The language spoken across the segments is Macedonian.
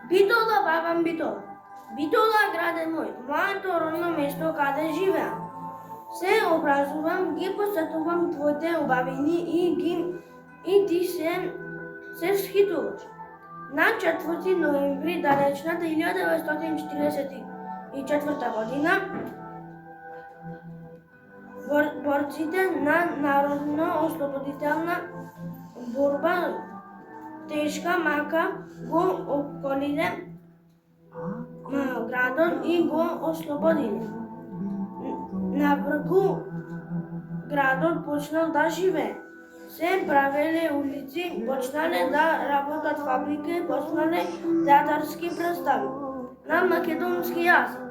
Битола, бабам Битола. Битола град е мой, моето родно место каде живеам. Се образувам, ги посетувам твоите убавини и ти се всхитуваш. На 4 ноември далечната 1944 година борците на Народно-ослободителна борба тешка мака го обколиле градот и го ослободиле. Наврку градот почнал да живее. Се правеле улици, почнале да работат фабрики, почнале театарски представи на македонски јазик.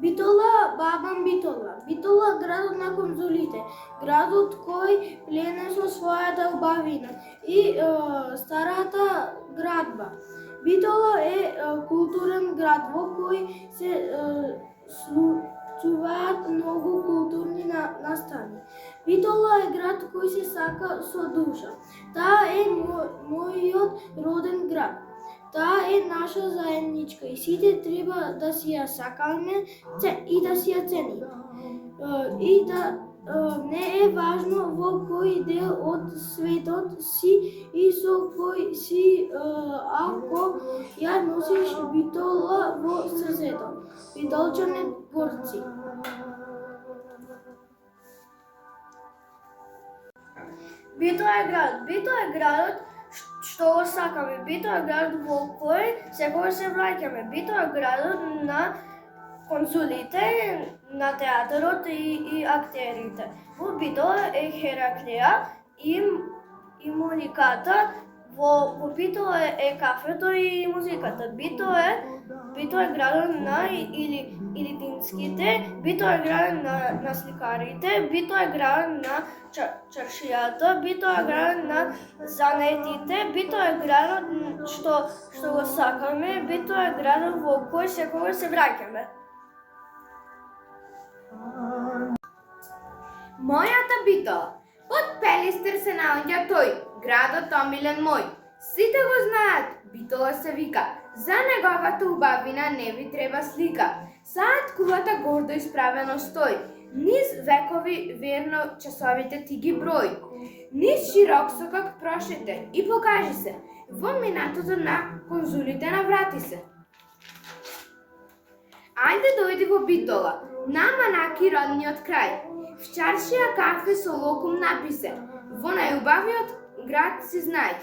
Битола, бабам Битола. Битола градот на конзулите, градот кој плене со својата убавина и старата градба. Битола е културен град во кој се случуваат многу културни настани. Битола е град кој се сака со душа. Таа е мојот роден град. Таа е наша заедничка и сите треба да си ја сакаме и да си ја цениме. И да не е важно во кој дел од светот си и со кој си, ако ја носиш Битола во срцето. Битолчани борци. Битола е градот што го сакаме. Битола е градот во кој секогаш се враќаме. Битола е градот на конзулите, на театарот и актерите. Во Битола е Хераклеја и Мониката. Во Битола е кафето и музиката. Битола е градот на илитинските, Битола е градот на сликарите, Битола е градот на чаршијата, Битола е градот на занетите, Битола е градот што го сакаме, Битола е градот во кој секогаш се враќаме. Мојата Битола. Под Пелистер се наоѓа тој, градот омилен мој. Сите го знаат, Битола се вика. За неговата убавина не ви треба слика. Саат кулата гордо исправено стои. Низ векови верно часовите ти ги брои. Низ широк сокак прошете и покажи се. Во минатото на конзулите наврати се. Ајде дојди во Битола, на Манаки родниот крај. В чаршија кафе со локум написе. Во најубавиот град си знај.